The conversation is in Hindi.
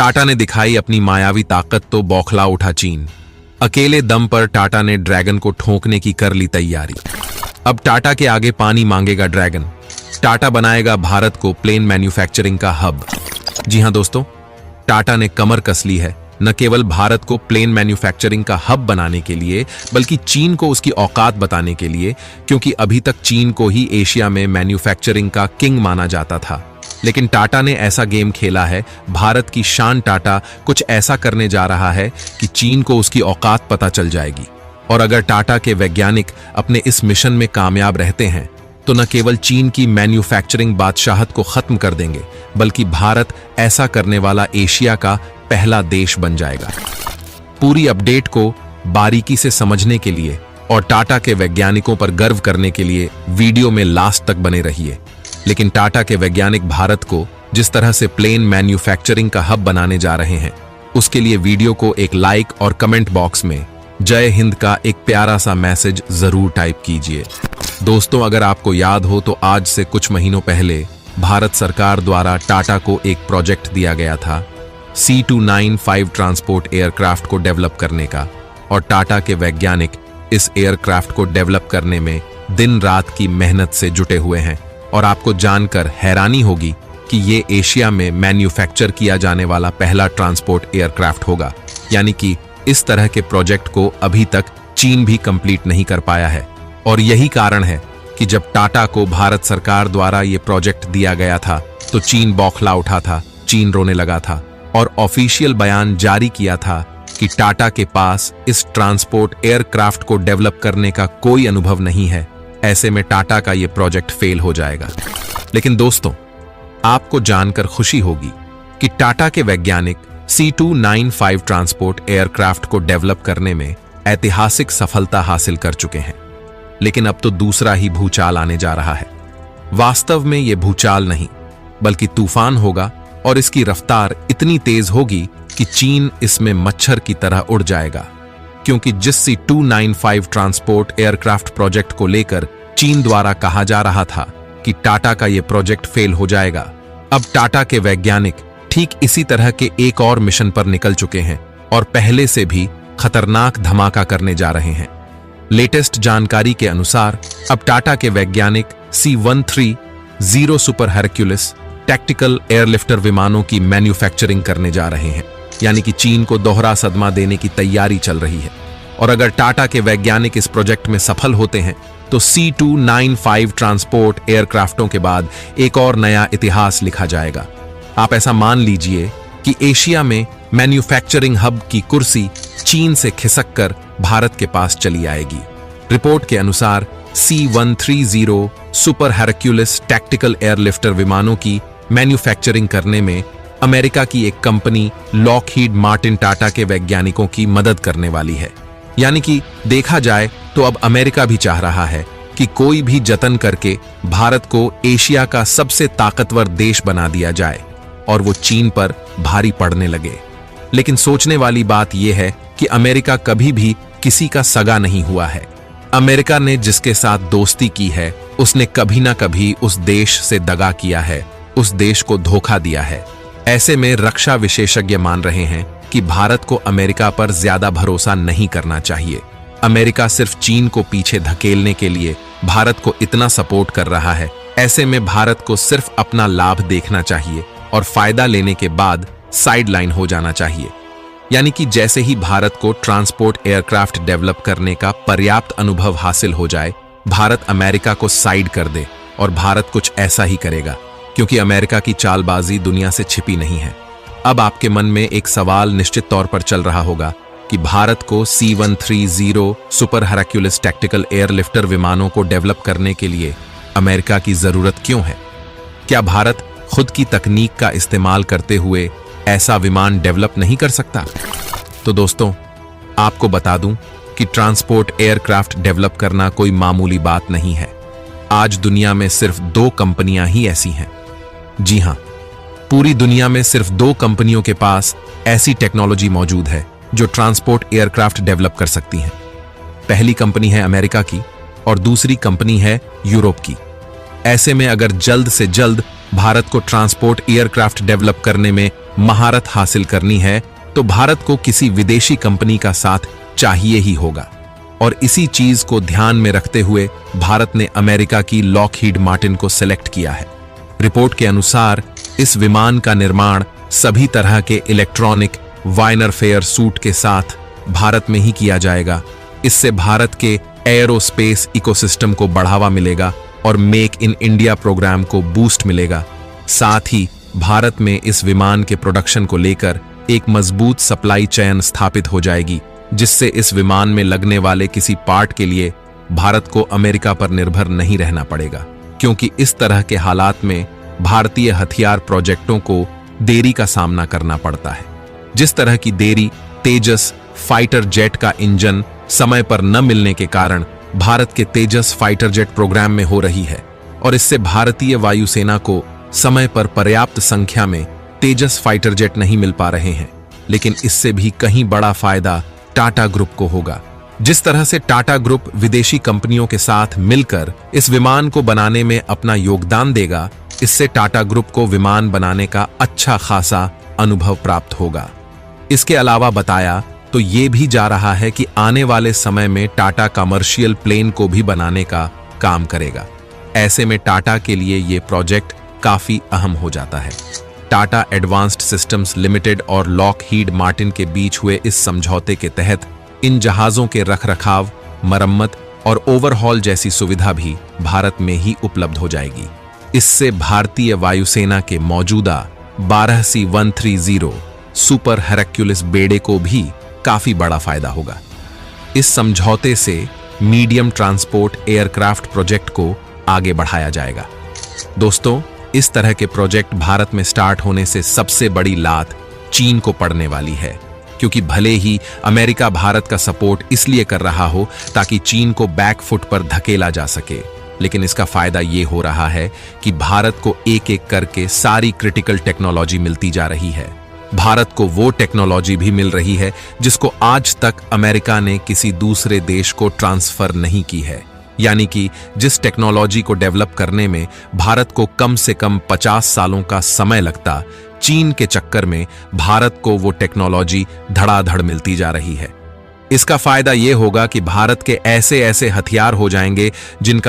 टाटा ने दिखाई अपनी मायावी ताकत तो बौखला उठा चीन। अकेले दम पर टाटा ने ड्रैगन को ठोकने की कर ली तैयारी। अब टाटा के आगे पानी मांगेगा ड्रैगन। टाटा बनाएगा भारत को प्लेन मैन्युफैक्चरिंग का हब। जी हां दोस्तों, टाटा ने कमर कस ली है न केवल भारत को प्लेन मैन्युफैक्चरिंग का हब बनाने के लिए, बल्कि चीन को उसकी औकात बताने के लिए, क्योंकि अभी तक चीन को ही एशिया में मैन्युफैक्चरिंग का किंग माना जाता था। लेकिन टाटा ने ऐसा गेम खेला है, भारत की शान टाटा कुछ ऐसा करने जा रहा है कि चीन को उसकी औकात पता चल जाएगी। और अगर टाटा के वैज्ञानिक अपने इस मिशन में कामयाब रहते हैं तो न केवल चीन की मैन्युफैक्चरिंग बादशाहत को खत्म कर देंगे, बल्कि भारत ऐसा करने वाला एशिया का पहला देश बन जाएगा। पूरी अपडेट को बारीकी से समझने के लिए और टाटा के वैज्ञानिकों पर गर्व करने के लिए वीडियो में लास्ट तक बने रहिए। लेकिन टाटा के वैज्ञानिक भारत को जिस तरह से प्लेन मैन्युफैक्चरिंग का हब बनाने जा रहे हैं, उसके लिए वीडियो को एक लाइक और कमेंट बॉक्स में जय हिंद का एक प्यारा सा मैसेज जरूर टाइप कीजिए। दोस्तों, अगर आपको याद हो तो आज से कुछ महीनों पहले भारत सरकार द्वारा टाटा को एक प्रोजेक्ट दिया गया था C295 ट्रांसपोर्ट एयरक्राफ्ट को डेवलप करने का। और टाटा के वैज्ञानिक इस एयरक्राफ्ट को डेवलप करने में दिन रात की मेहनत से जुटे हुए हैं। और आपको जानकर हैरानी होगी कि ये एशिया में मैन्युफैक्चर किया जाने वाला पहला ट्रांसपोर्ट एयरक्राफ्ट होगा। यानी कि इस तरह के प्रोजेक्ट को अभी तक चीन भी कंप्लीट नहीं कर पाया है। और यही कारण है कि जब टाटा को भारत सरकार द्वारा ये प्रोजेक्ट दिया गया था तो चीन बौखला उठा था, चीन रोने लगा था और ऑफिशियल बयान जारी किया था कि टाटा के पास इस ट्रांसपोर्ट एयरक्राफ्ट को डेवलप करने का कोई अनुभव नहीं है। ऐसे में टाटा का ये प्रोजेक्ट फेल हो जाएगा। लेकिन दोस्तों, आपको जानकर खुशी होगी कि टाटा के वैज्ञानिक C295 ट्रांसपोर्ट एयरक्राफ्ट को डेवलप करने में ऐतिहासिक सफलता हासिल कर चुके हैं। लेकिन अब तो दूसरा ही भूचाल आने जा रहा है। वास्तव में यह भूचाल नहीं बल्कि तूफान होगा और इसकी रफ्तार इतनी तेज होगी कि चीन इसमें मच्छर की तरह उड़ जाएगा। क्योंकि जिस C295 ट्रांसपोर्ट एयरक्राफ्ट प्रोजेक्ट को लेकर चीन द्वारा कहा जा रहा था कि टाटा का यह प्रोजेक्ट फेल हो जाएगा, अब टाटा के वैज्ञानिक ठीक इसी तरह के एक और मिशन पर निकल चुके हैं और पहले से भी खतरनाक धमाका करने जा रहे हैं। लेटेस्ट जानकारी के अनुसार अब टाटा के वैज्ञानिक C-130 super Hercules tactical airlifter विमानों की मैन्युफैक्चरिंग करने जा रहे हैं। यानी कि चीन को दोहरा सदमा देने की तैयारी चल रही है। और अगर टाटा के वैज्ञानिक इस प्रोजेक्ट में सफल होते हैं तो C295 ट्रांसपोर्ट एयरक्राफ्टों के बाद एक और नया इतिहास लिखा जाएगा। आप ऐसा मान लीजिए कि एशिया में मैन्युफैक्चरिंग हब की कुर्सी चीन से खिसककर भारत के पास चली आएगी। रिपोर्ट के अनुसार C-130 super Hercules tactical airlifter विमानों की मैन्युफैक्चरिंग करने में अमेरिका की एक कंपनी लॉकहीड मार्टिन टाटा के वैज्ञानिकों की मदद करने वाली है। यानी कि देखा जाए तो अब अमेरिका भी चाह रहा है कि कोई भी जतन करके भारत को एशिया का सबसे ताकतवर देश बना दिया जाए और वो चीन पर भारी पड़ने लगे। लेकिन सोचने वाली बात यह है कि अमेरिका कभी भी किसी का सगा नहीं हुआ है। अमेरिका ने जिसके साथ दोस्ती की है उसने कभी ना कभी उस देश से दगा किया है, उस देश को धोखा दिया है। ऐसे में रक्षा विशेषज्ञ मान रहे हैं कि भारत को अमेरिका पर ज्यादा भरोसा नहीं करना चाहिए। अमेरिका सिर्फ चीन को पीछे धकेलने के लिए भारत को इतना सपोर्ट कर रहा है। ऐसे में भारत को सिर्फ अपना लाभ देखना चाहिए और फायदा लेने के बाद साइडलाइन हो जाना चाहिए। यानी कि जैसे ही भारत को ट्रांसपोर्ट एयरक्राफ्ट डेवलप करने का पर्याप्त अनुभव हासिल हो जाए, भारत अमेरिका को साइड कर दे और भारत कुछ ऐसा ही करेगा, क्योंकि अमेरिका की चालबाजी दुनिया से छिपी नहीं है। अब आपके मन में एक सवाल निश्चित तौर पर चल रहा होगा कि भारत को C-130 super Hercules tactical airlifter विमानों को डेवलप करने के लिए अमेरिका की जरूरत क्यों है? क्या भारत खुद की तकनीक का इस्तेमाल करते हुए ऐसा विमान डेवलप नहीं कर सकता? तो दोस्तों, आपको बता दूं कि ट्रांसपोर्ट एयरक्राफ्ट डेवलप करना कोई मामूली बात नहीं है। आज दुनिया में सिर्फ 2 कंपनियां ही ऐसी हैं। जी हां, पूरी दुनिया में सिर्फ 2 कंपनियों के पास ऐसी टेक्नोलॉजी मौजूद है जो ट्रांसपोर्ट एयरक्राफ्ट डेवलप कर सकती हैं। पहली कंपनी है अमेरिका की और दूसरी कंपनी है यूरोप की। ऐसे में अगर जल्द से जल्द भारत को ट्रांसपोर्ट एयरक्राफ्ट डेवलप करने में महारत हासिल करनी है तो भारत को किसी विदेशी कंपनी का साथ चाहिए ही होगा। और इसी चीज को ध्यान में रखते हुए भारत ने अमेरिका की लॉकहीड मार्टिन को सिलेक्ट किया है। रिपोर्ट के अनुसार इस विमान का निर्माण सभी तरह के इलेक्ट्रॉनिक वायरफेयर सूट के साथ भारत में ही किया जाएगा। इससे भारत के एयरोस्पेस इकोसिस्टम को बढ़ावा मिलेगा और मेक इन इंडिया प्रोग्राम को बूस्ट मिलेगा। साथ ही भारत में इस विमान के प्रोडक्शन को लेकर एक मजबूत सप्लाई चेन स्थापित हो जाएगी, जिससे इस विमान में लगने वाले किसी पार्ट के लिए भारत को अमेरिका पर निर्भर नहीं रहना पड़ेगा, क्योंकि इस तरह के हालात में भारतीय हथियार प्रोजेक्टों को देरी का सामना करना पड़ता है। जिस तरह की देरी तेजस फाइटर जेट का इंजन समय पर न मिलने के कारण भारत के तेजस फाइटर जेट प्रोग्राम में हो रही है, और इससे भारतीय वायुसेना को समय पर पर्याप्त संख्या में तेजस फाइटर जेट नहीं मिल पा रहे हैं। लेकिन इससे भी कहीं बड़ा फायदा टाटा ग्रुप को होगा। जिस तरह से टाटा ग्रुप विदेशी कंपनियों के साथ मिलकर इस विमान को बनाने में अपना योगदान देगा, इससे टाटा ग्रुप को विमान बनाने का अच्छा खासा अनुभव प्राप्त होगा। इसके अलावा बताया तो ये भी जा रहा है कि आने वाले समय में टाटा कमर्शियल प्लेन को भी बनाने का काम करेगा। ऐसे में टाटा के लिए ये प्रोजेक्ट काफी अहम हो जाता है। टाटा एडवांस्ड सिस्टम्स लिमिटेड और लॉकहीड मार्टिन के बीच हुए इस समझौते के तहत इन जहाजों के रखरखाव, मरम्मत और ओवरहॉल जैसी सुविधा भी भारत में ही उपलब्ध हो जाएगी। इससे भारतीय वायुसेना के मौजूदा 12C-130 सुपर हेरक्युलिस बेड़े को भी काफी बड़ा फायदा होगा। इस समझौते से मीडियम ट्रांसपोर्ट एयरक्राफ्ट प्रोजेक्ट को आगे बढ़ाया जाएगा। दोस्तों, इस तरह के प्रोजेक्ट भारत में स्टार्ट होने से सबसे बड़ी लात चीन को पड़ने वाली है, क्योंकि भले ही अमेरिका भारत का सपोर्ट इसलिए कर रहा हो ताकि चीन को बैकफुट पर धकेला जा सके, लेकिन इसका फायदा ये हो रहा है कि भारत को एक एक करके सारी क्रिटिकल टेक्नोलॉजी मिलती जा रही है। भारत को वो टेक्नोलॉजी भी मिल रही है जिसको आज तक अमेरिका ने किसी दूसरे देश को ट्रांसफर नहीं की है। यानी कि जिस टेक्नोलॉजी को डेवलप करने में भारत को कम से कम 50 सालों का समय लगता, चीन के चक्कर में भारत को वो टेक्नोलॉजी धड़ाधड़ मिलती जा रही है। इसका फायदा ये होगा कि भारत के ऐसे ऐसे हथियार हो जाएंगे जिनका